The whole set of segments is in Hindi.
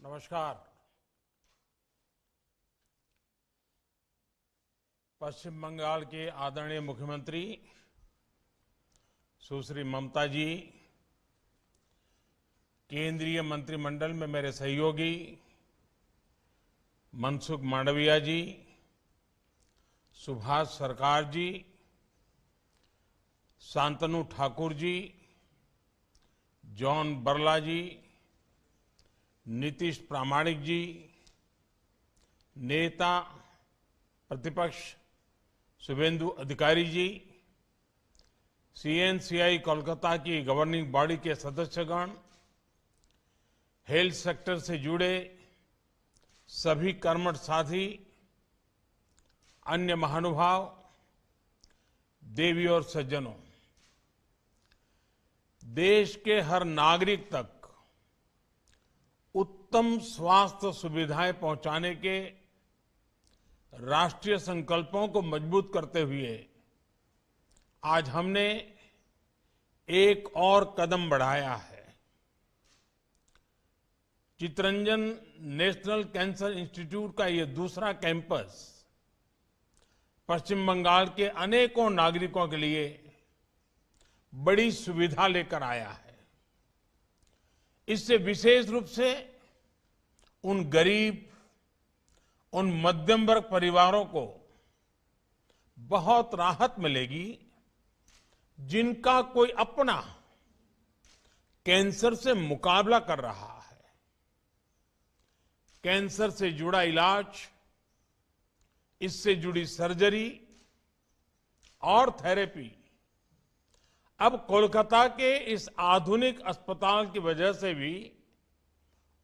नमस्कार। पश्चिम बंगाल के आदरणीय मुख्यमंत्री सुश्री ममता जी, केंद्रीय मंत्रिमंडल में मेरे सहयोगी मनसुख मांडविया जी, सुभाष सरकार जी, शांतनु ठाकुर जी, जॉन बरला जी, नीतीश प्रामाणिक जी, नेता प्रतिपक्ष शुभेंदु अधिकारी जी, सीएनसीआई कोलकाता की गवर्निंग बॉडी के सदस्यगण, हेल्थ सेक्टर से जुड़े सभी कर्मठ साथी, अन्य महानुभाव, देवी और सज्जनों, देश के हर नागरिक तक उत्तम स्वास्थ्य सुविधाएं पहुंचाने के राष्ट्रीय संकल्पों को मजबूत करते हुए आज हमने एक और कदम बढ़ाया है। चितरंजन नेशनल कैंसर इंस्टीट्यूट का ये दूसरा कैंपस पश्चिम बंगाल के अनेकों नागरिकों के लिए बड़ी सुविधा लेकर आया है। इससे विशेष रूप से उन गरीब, उन मध्यम वर्ग परिवारों को बहुत राहत मिलेगी जिनका कोई अपना कैंसर से मुकाबला कर रहा है। कैंसर से जुड़ा इलाज, इससे जुड़ी सर्जरी और थेरेपी अब कोलकाता के इस आधुनिक अस्पताल की वजह से भी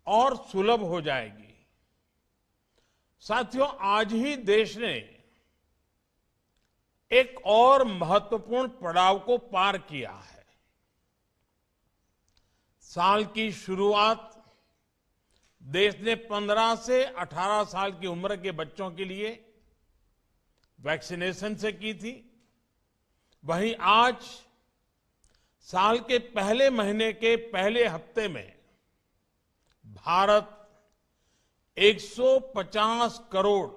और सुलभ हो जाएगी। साथियों, आज ही देश ने एक और महत्वपूर्ण पड़ाव को पार किया है। साल की शुरुआत देश ने 15 से 18 साल की उम्र के बच्चों के लिए वैक्सीनेशन से की थी। वहीं आज साल के पहले महीने के पहले हफ्ते में Bharat 150 crore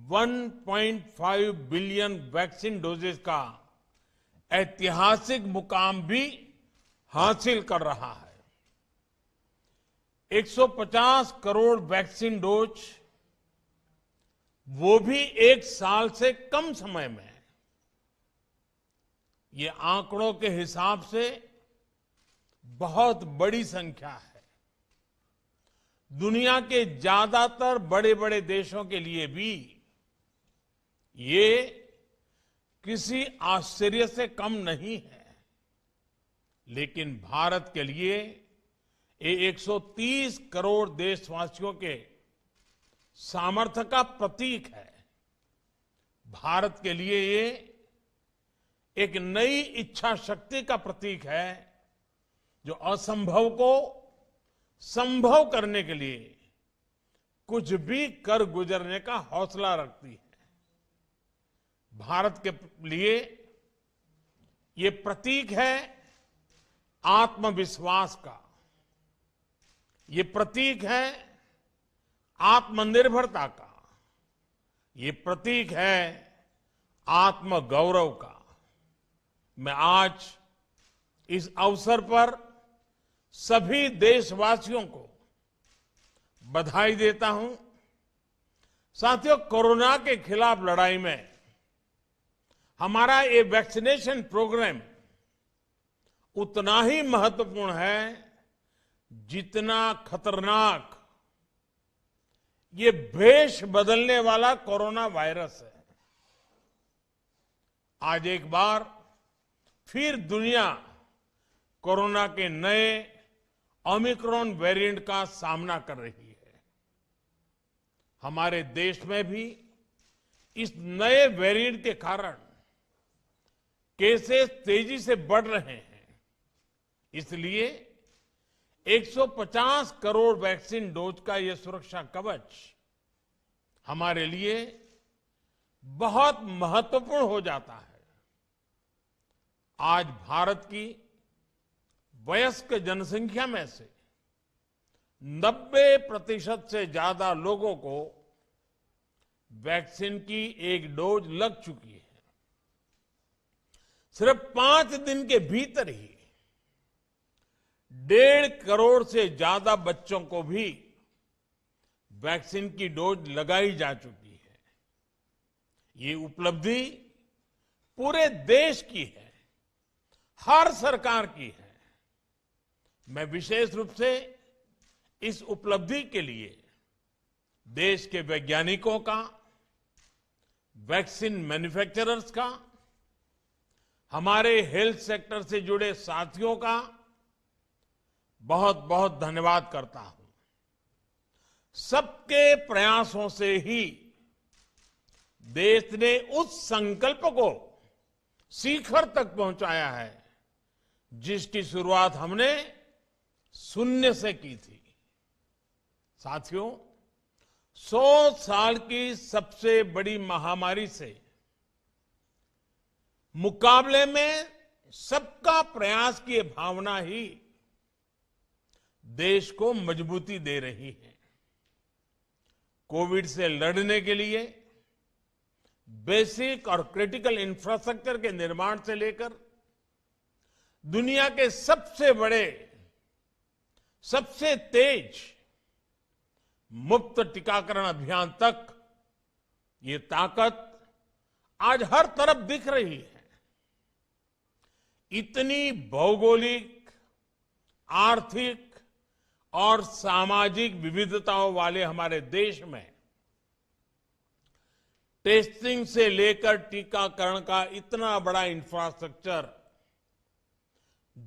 1.5 billion vaccine doses का ऐतिहासिक मुकाम भी हासिल कर रहा है। 150 करोड़ वैक्सीन डोज, वो भी एक साल से कम समय में। ये आंकड़ों के हिसाब से बहुत बड़ी संख्या है। दुनिया के ज्यादातर बड़े बड़े देशों के लिए भी ये किसी आश्चर्य से कम नहीं है, लेकिन भारत के लिए ये 130 करोड़ देशवासियों के सामर्थ्य का प्रतीक है। भारत के लिए ये एक नई इच्छा शक्ति का प्रतीक है जो असंभव को संभव करने के लिए कुछ भी कर गुजरने का हौसला रखती है। भारत के लिए ये प्रतीक है आत्मविश्वास का, ये प्रतीक है आत्मनिर्भरता का, ये प्रतीक है आत्मगौरव का। मैं आज इस अवसर पर सभी देशवासियों को बधाई देता हूं। साथियों, कोरोना के खिलाफ लड़ाई में हमारा ये वैक्सीनेशन प्रोग्राम उतना ही महत्वपूर्ण है जितना खतरनाक ये भेष बदलने वाला कोरोना वायरस है। आज एक बार फिर दुनिया कोरोना के नए ओमिक्रॉन वेरिएंट का सामना कर रही है। हमारे देश में भी इस नए वेरिएंट के कारण केसेस तेजी से बढ़ रहे हैं। इसलिए 150 करोड़ वैक्सीन डोज का यह सुरक्षा कवच हमारे लिए बहुत महत्वपूर्ण हो जाता है। आज भारत की वयस्क जनसंख्या में से 90% से ज्यादा लोगों को वैक्सीन की एक डोज लग चुकी है। सिर्फ 5 दिन के भीतर ही 1.5 करोड़ से ज्यादा बच्चों को भी वैक्सीन की डोज लगाई जा चुकी है। ये उपलब्धि पूरे देश की है, हर सरकार की है। मैं विशेष रूप से इस उपलब्धि के लिए देश के वैज्ञानिकों का, वैक्सीन मैन्युफैक्चरर्स का, हमारे हेल्थ सेक्टर से जुड़े साथियों का बहुत बहुत धन्यवाद करता हूं। सबके प्रयासों से ही देश ने उस संकल्प को शिखर तक पहुंचाया है जिसकी शुरुआत हमने शून्य से की थी। साथियों, 100 साल की सबसे बड़ी महामारी से मुकाबले में सबका प्रयास की भावना ही देश को मजबूती दे रही है। कोविड से लड़ने के लिए बेसिक और क्रिटिकल इंफ्रास्ट्रक्चर के निर्माण से लेकर दुनिया के सबसे बड़े, सबसे तेज मुफ्त टीकाकरण अभियान तक ये ताकत आज हर तरफ दिख रही है। इतनी भौगोलिक, आर्थिक और सामाजिक विविधताओं वाले हमारे देश में टेस्टिंग से लेकर टीकाकरण का इतना बड़ा इंफ्रास्ट्रक्चर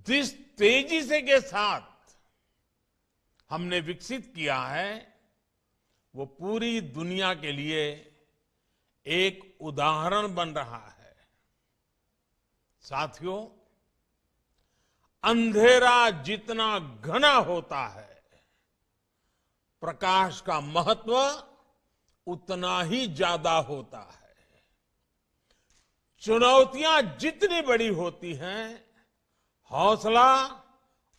जिस तेजी से के साथ हमने विकसित किया है, वो पूरी दुनिया के लिए एक उदाहरण बन रहा है। साथियों, अंधेरा जितना घना होता है, प्रकाश का महत्व उतना ही ज्यादा होता है। चुनौतियां जितनी बड़ी होती हैं, हौसला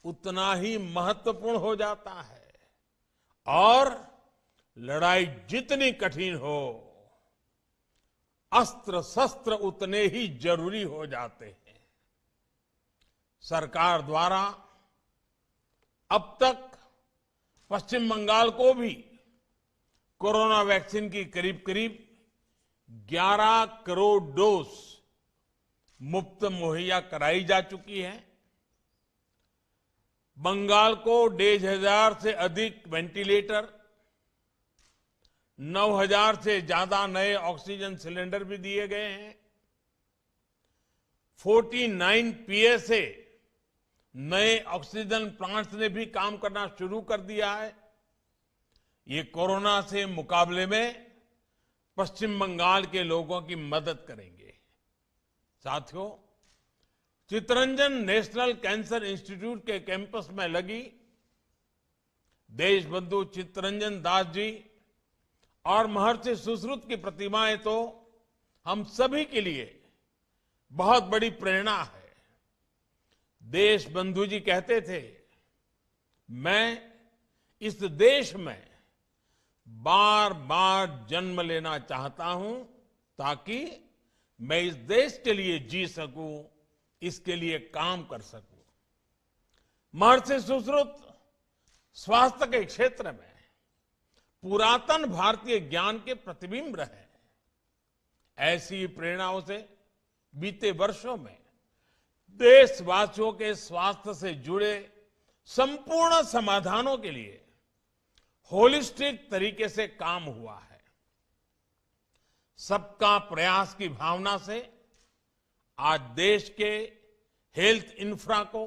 उतना ही महत्वपूर्ण हो जाता है और लड़ाई जितनी कठिन हो, अस्त्र शस्त्र उतने ही जरूरी हो जाते हैं। सरकार द्वारा अब तक पश्चिम बंगाल को भी कोरोना वैक्सीन की करीब करीब 11 करोड़ डोज मुफ्त मुहैया कराई जा चुकी है। बंगाल को 1,500 से अधिक वेंटिलेटर, 9,000 से ज्यादा नए ऑक्सीजन सिलेंडर भी दिए गए हैं। 49 पीएसए नए ऑक्सीजन प्लांट्स ने भी काम करना शुरू कर दिया है। ये कोरोना से मुकाबले में पश्चिम बंगाल के लोगों की मदद करेंगे। साथियों, चित्तरंजन नेशनल कैंसर इंस्टीट्यूट के कैंपस में लगी देशबंधु चित्तरंजन दास जी और महर्षि सुश्रुत की प्रतिमाएं तो हम सभी के लिए बहुत बड़ी प्रेरणा है। देशबंधु जी कहते थे, मैं इस देश में बार बार जन्म लेना चाहता हूं ताकि मैं इस देश के लिए जी सकूं, इसके लिए काम कर सकूं। महर्षि सुश्रुत स्वास्थ्य के क्षेत्र में पुरातन भारतीय ज्ञान के प्रतिबिंब रहे। ऐसी प्रेरणाओं से बीते वर्षों में देशवासियों के स्वास्थ्य से जुड़े संपूर्ण समाधानों के लिए होलिस्टिक तरीके से काम हुआ है। सबका प्रयास की भावना से आज देश के हेल्थ इंफ्रा को,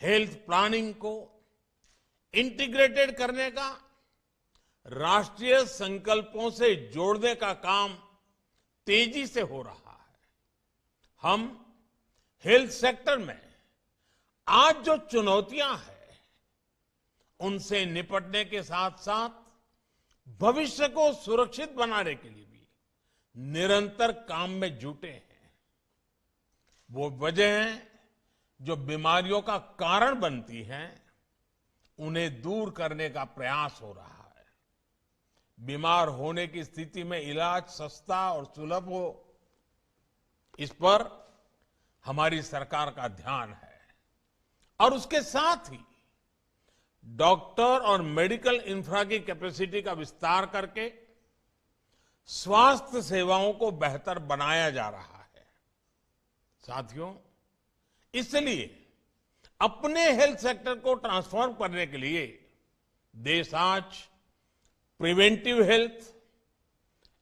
हेल्थ प्लानिंग को इंटीग्रेटेड करने का, राष्ट्रीय संकल्पों से जोड़ने का काम तेजी से हो रहा है। हम हेल्थ सेक्टर में आज जो चुनौतियां हैं, उनसे निपटने के साथ साथ भविष्य को सुरक्षित बनाने के लिए भी निरंतर काम में जुटे हैं। वो वजह है जो बीमारियों का कारण बनती हैं, उन्हें दूर करने का प्रयास हो रहा है। बीमार होने की स्थिति में इलाज सस्ता और सुलभ हो, इस पर हमारी सरकार का ध्यान है। और उसके साथ ही डॉक्टर और मेडिकल इंफ्रा की कैपेसिटी का विस्तार करके स्वास्थ्य सेवाओं को बेहतर बनाया जा रहा है। साथियों, इसलिए अपने हेल्थ सेक्टर को ट्रांसफॉर्म करने के लिए देश आज preventive health,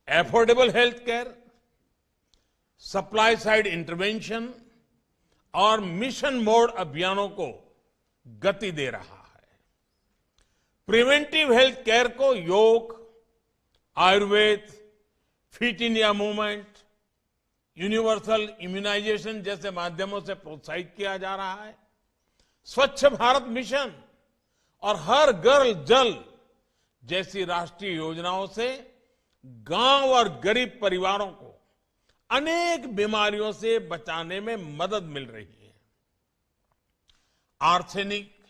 affordable health care, supply side intervention और मिशन मोड अभियानों को गति दे रहा है। प्रिवेंटिव हेल्थ केयर को yoga, Ayurveda, Fit India Movement, universal immunization जैसे माध्यमों से प्रोत्साहित किया जा रहा है। स्वच्छ भारत मिशन और हर घर जल जैसी राष्ट्रीय योजनाओं से गांव और गरीब परिवारों को अनेक बीमारियों से बचाने में मदद मिल रही है। आर्सेनिक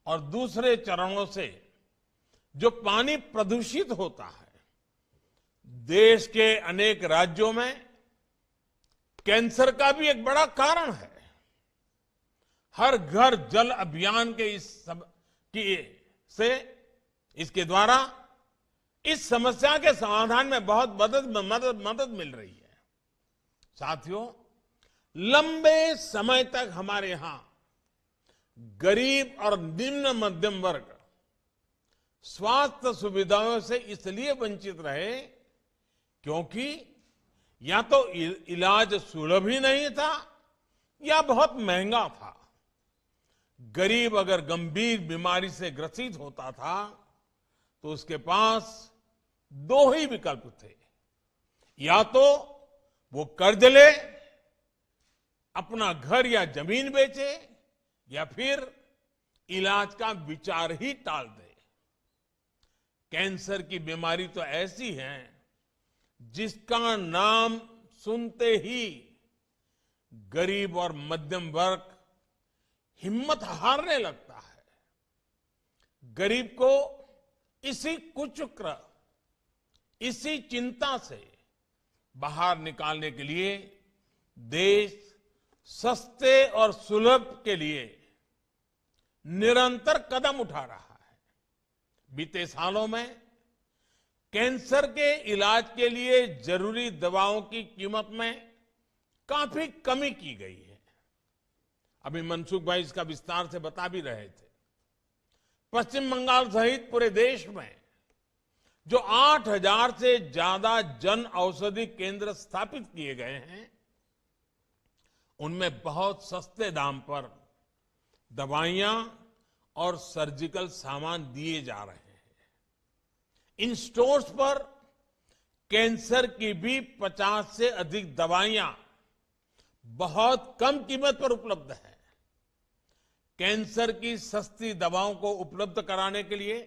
और दूसरे चरणों से जो पानी प्रदूषित होता है, देश के अनेक राज्यों में कैंसर का भी एक बड़ा कारण है। हर घर जल अभियान के इसके द्वारा इस समस्या के समाधान में बहुत मदद मिल रही है। साथियों, लंबे समय तक हमारे यहां गरीब और निम्न मध्यम वर्ग स्वास्थ्य सुविधाओं से इसलिए वंचित रहे क्योंकि या तो इलाज सुलभ ही नहीं था या बहुत महंगा था। गरीब अगर गंभीर बीमारी से ग्रसित होता था तो उसके पास दो ही विकल्प थे, या तो वो कर्ज ले, अपना घर या जमीन बेचे, या फिर इलाज का विचार ही टाल दे। कैंसर की बीमारी तो ऐसी है जिसका नाम सुनते ही गरीब और मध्यम वर्ग हिम्मत हारने लगता है। गरीब को इसी कुचक्र, इसी चिंता से बाहर निकालने के लिए देश सस्ते और सुलभ के लिए निरंतर कदम उठा रहा है। बीते सालों में कैंसर के इलाज के लिए जरूरी दवाओं की कीमत में काफी कमी की गई है। अभी मनसुख भाई इसका विस्तार से बता भी रहे थे। पश्चिम बंगाल सहित पूरे देश में जो 8,000 से ज्यादा जन औषधि केंद्र स्थापित किए गए हैं, उनमें बहुत सस्ते दाम पर दवाइयां और सर्जिकल सामान दिए जा रहे हैं। इन स्टोर्स पर कैंसर की भी 50 से अधिक दवाइयां बहुत कम कीमत पर उपलब्ध है। कैंसर की सस्ती दवाओं को उपलब्ध कराने के लिए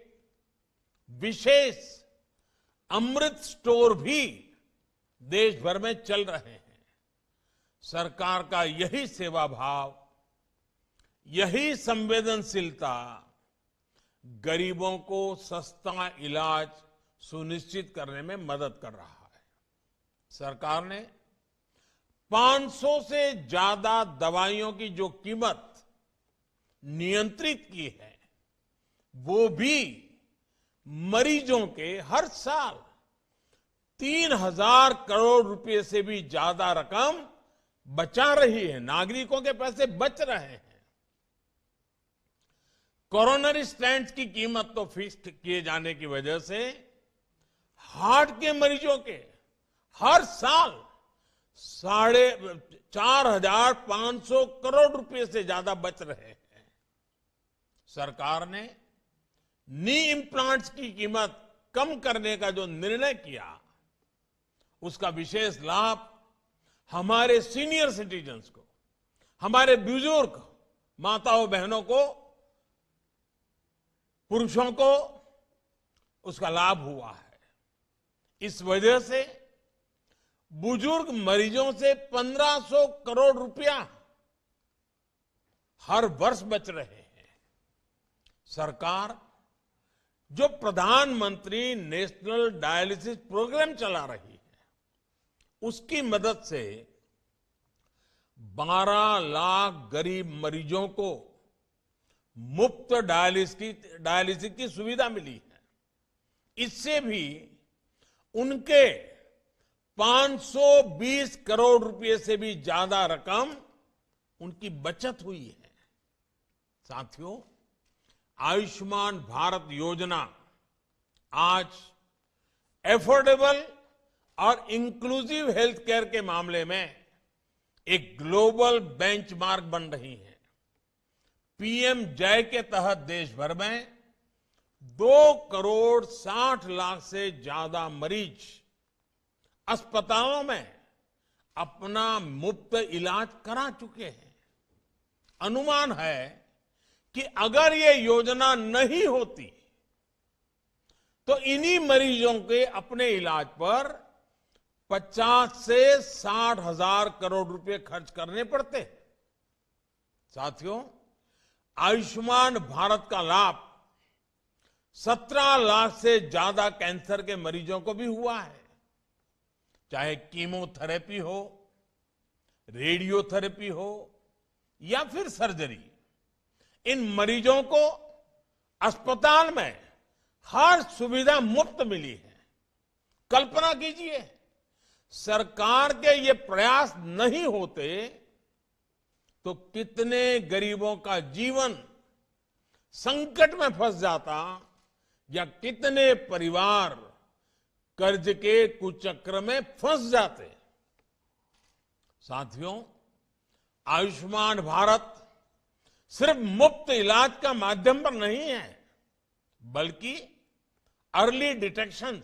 विशेष अमृत स्टोर भी देश भर में चल रहे हैं। सरकार का यही सेवा भाव, यही संवेदनशीलता गरीबों को सस्ता इलाज सुनिश्चित करने में मदद कर रहा है। सरकार ने 500 से ज्यादा दवाइयों की जो कीमत नियंत्रित की है, वो भी मरीजों के हर साल 3,000 करोड़ रुपए से भी ज्यादा रकम बचा रही है। नागरिकों के पैसे बच रहे हैं। कोरोनरी स्टेंट्स की कीमत तो फिक्स किए जाने की वजह से हार्ट के मरीजों के हर साल 4,500 करोड़ रुपए से ज्यादा बच रहे हैं। सरकार ने नी इम्प्लांट्स की कीमत कम करने का जो निर्णय किया, उसका विशेष लाभ हमारे सीनियर सिटीजन्स को, हमारे बुजुर्ग माताओं बहनों को, पुरुषों को उसका लाभ हुआ है। इस वजह से बुजुर्ग मरीजों से 1,500 करोड़ रुपया हर वर्ष बच रहे हैं। सरकार जो प्रधानमंत्री नेशनल डायलिसिस प्रोग्राम चला रही है उसकी मदद से 12 लाख गरीब मरीजों को मुफ्त डायलिसिस की सुविधा मिली है। इससे भी उनके 520 करोड़ रुपए से भी ज्यादा रकम उनकी बचत हुई है। साथियों, आयुष्मान भारत योजना आज एफोर्डेबल और इंक्लूसिव हेल्थ केयर के मामले में एक ग्लोबल बेंचमार्क बन रही है। पीएम जय के तहत देश भर में 2,60,00,000 से ज्यादा मरीज अस्पतालों में अपना मुफ्त इलाज करा चुके हैं। अनुमान है कि अगर ये योजना नहीं होती तो इन्हीं मरीजों के अपने इलाज पर 50 से 60 हजार करोड़ रुपए खर्च करने पड़ते। साथियों, आयुष्मान भारत का लाभ 17 लाख से ज्यादा कैंसर के मरीजों को भी हुआ है। चाहे कीमोथेरेपी हो, रेडियोथेरेपी हो या फिर सर्जरी, इन मरीजों को अस्पताल में हर सुविधा मुफ्त मिली है। कल्पना कीजिए, सरकार के ये प्रयास नहीं होते तो कितने गरीबों का जीवन संकट में फंस जाता या कितने परिवार कर्ज के कुचक्र में फंस जाते। साथियों, आयुष्मान भारत सिर्फ मुफ्त इलाज का माध्यम पर नहीं है, बल्कि अर्ली डिटेक्शन,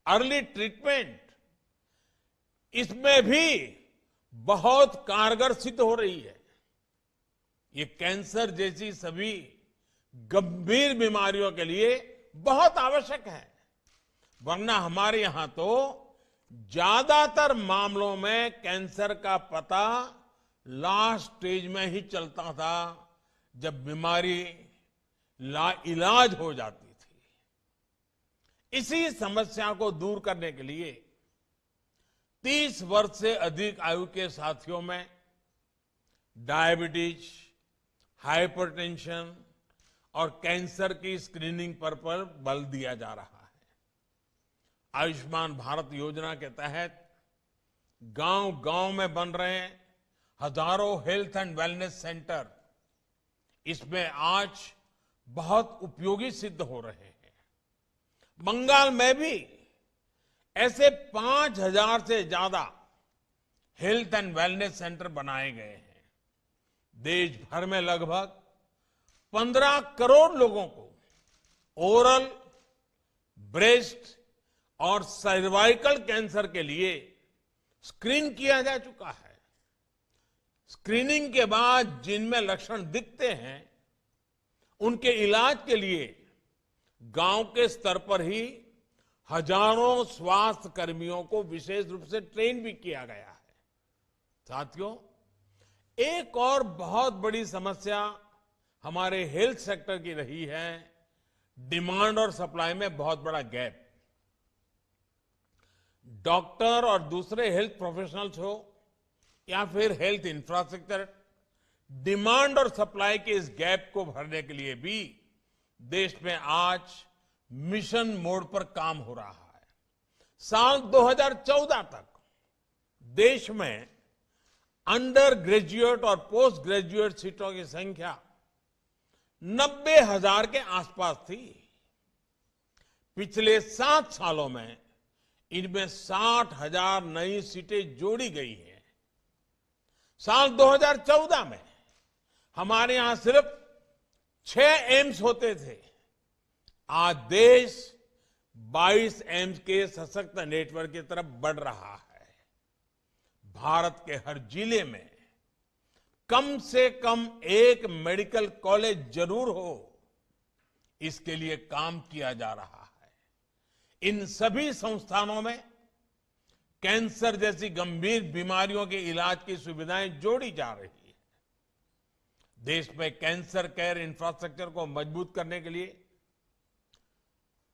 अर्ली ट्रीटमेंट, इसमें भी बहुत कारगर सिद्ध हो रही है। ये कैंसर जैसी सभी गंभीर बीमारियों के लिए बहुत आवश्यक है, वरना हमारे यहां तो ज्यादातर मामलों में कैंसर का पता लास्ट स्टेज में ही चलता था, जब बीमारी लाइलाज हो जाती थी। इसी समस्या को दूर करने के लिए 30 वर्ष से अधिक आयु के साथियों में डायबिटीज, हाइपरटेंशन और कैंसर की स्क्रीनिंग पर बल दिया जा रहा है। आयुष्मान भारत योजना के तहत गांव-गांव में बन रहे हजारों हेल्थ एंड वेलनेस सेंटर इसमें आज बहुत उपयोगी सिद्ध हो रहे हैं। बंगाल में भी ऐसे 5,000 से ज्यादा हेल्थ एंड वेलनेस सेंटर बनाए गए हैं। देश भर में लगभग 15 करोड़ लोगों को ओरल, ब्रेस्ट और सर्वाइकल कैंसर के लिए स्क्रीन किया जा चुका है। स्क्रीनिंग के बाद जिनमें लक्षण दिखते हैं, उनके इलाज के लिए गांव के स्तर पर ही हजारों स्वास्थ्य कर्मियों को विशेष रूप से ट्रेन भी किया गया है। साथियों, एक और बहुत बड़ी समस्या हमारे हेल्थ सेक्टर की रही है, डिमांड और सप्लाई में बहुत बड़ा गैप। डॉक्टर और दूसरे हेल्थ प्रोफेशनल्स हो या फिर हेल्थ इंफ्रास्ट्रक्चर, डिमांड और सप्लाई के इस गैप को भरने के लिए भी देश में आज मिशन मोड पर काम हो रहा है। साल 2014 तक देश में अंडर ग्रेजुएट और पोस्ट ग्रेजुएट सीटों की संख्या 90,000 के आसपास थी। पिछले 7 सालों में इनमें 60,000 नई सीटें जोड़ी गई हैं। साल 2014 में हमारे यहां सिर्फ 6 एम्स होते थे। आज देश 22 एम्स के सशक्त नेटवर्क की तरफ बढ़ रहा है। भारत के हर जिले में कम से कम एक मेडिकल कॉलेज जरूर हो, इसके लिए काम किया जा रहा है। इन सभी संस्थानों में कैंसर जैसी गंभीर बीमारियों के इलाज की सुविधाएं जोड़ी जा रही है। देश में कैंसर केयर इंफ्रास्ट्रक्चर को मजबूत करने के लिए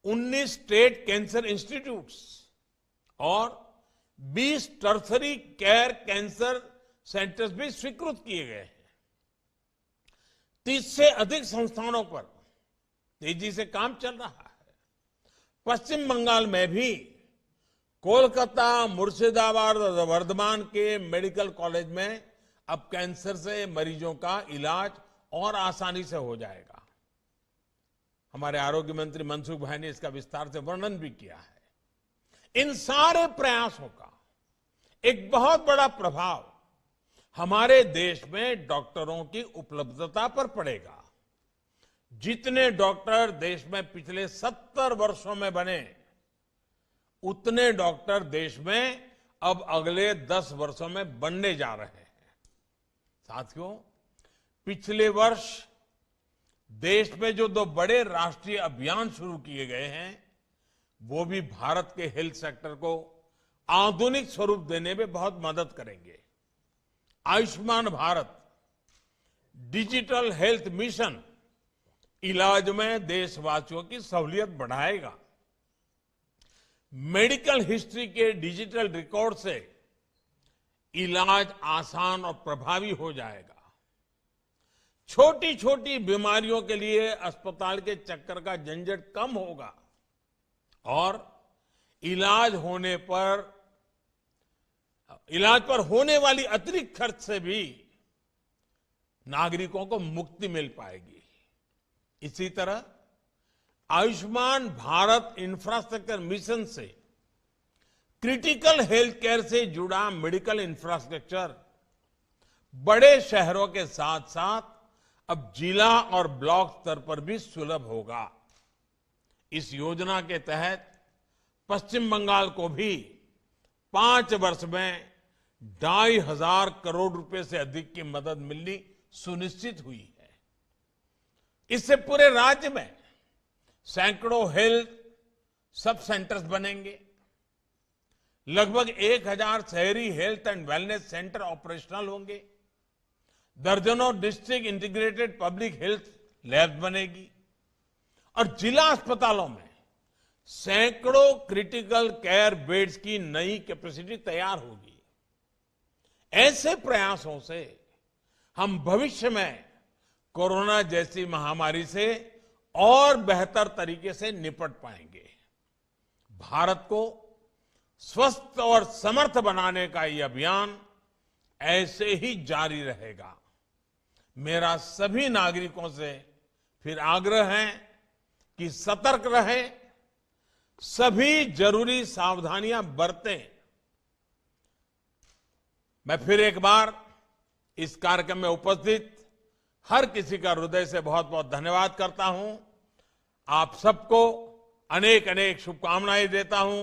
19 स्टेट कैंसर इंस्टीट्यूट्स और 20 टर्सरी केयर कैंसर सेंटर्स भी स्वीकृत किए गए हैं। 30 से अधिक संस्थानों पर तेजी से काम चल रहा है। पश्चिम बंगाल में भी कोलकाता, मुर्शिदाबाद और वर्धमान के मेडिकल कॉलेज में अब कैंसर से मरीजों का इलाज और आसानी से हो जाएगा। हमारे आरोग्य मंत्री मनसुख भाई ने इसका विस्तार से वर्णन भी किया है। इन सारे प्रयासों का एक बहुत बड़ा प्रभाव हमारे देश में डॉक्टरों की उपलब्धता पर पड़ेगा। जितने डॉक्टर देश में पिछले 70 वर्षों में बने, उतने डॉक्टर देश में अब अगले 10 वर्षों में बनने जा रहे हैं। साथियों, पिछले वर्ष देश में जो 2 बड़े राष्ट्रीय अभियान शुरू किए गए हैं, वो भी भारत के हेल्थ सेक्टर को आधुनिक स्वरूप देने में बहुत मदद करेंगे। Ayushman Bharat digital health mission इलाज में देशवासियों की सहूलियत बढ़ाएगा। मेडिकल हिस्ट्री के डिजिटल रिकॉर्ड से इलाज आसान और प्रभावी हो जाएगा। छोटी छोटी बीमारियों के लिए अस्पताल के चक्कर का झंझट कम होगा और इलाज पर होने वाली अतिरिक्त खर्च से भी नागरिकों को मुक्ति मिल पाएगी। इसी तरह आयुष्मान भारत इंफ्रास्ट्रक्चर मिशन से क्रिटिकल हेल्थ केयर से जुड़ा मेडिकल इंफ्रास्ट्रक्चर बड़े शहरों के साथ साथ अब जिला और ब्लॉक स्तर पर भी सुलभ होगा। इस योजना के तहत पश्चिम बंगाल को भी 5 वर्ष में 2,500 करोड़ रुपए से अधिक की मदद मिलनी सुनिश्चित हुई है। इससे पूरे राज्य में सैकड़ों हेल्थ सब सेंटर्स बनेंगे। लगभग 1,000 शहरी health and wellness centre operational होंगे। दर्जनों district integrated public health lab बनेगी और जिला अस्पतालों में सैकड़ों क्रिटिकल केयर बेड्स की नई कैपेसिटी तैयार होगी। ऐसे प्रयासों से हम भविष्य में कोरोना जैसी महामारी से और बेहतर तरीके से निपट पाएंगे। भारत को स्वस्थ और समर्थ बनाने का ये अभियान ऐसे ही जारी रहेगा। मेरा सभी नागरिकों से फिर आग्रह है कि सतर्क रहें, सभी जरूरी सावधानियां बरतें। मैं फिर एक बार इस कार्यक्रम में उपस्थित हर किसी का हृदय से बहुत बहुत धन्यवाद करता हूं। आप सबको अनेक अनेक शुभकामनाएं देता हूं।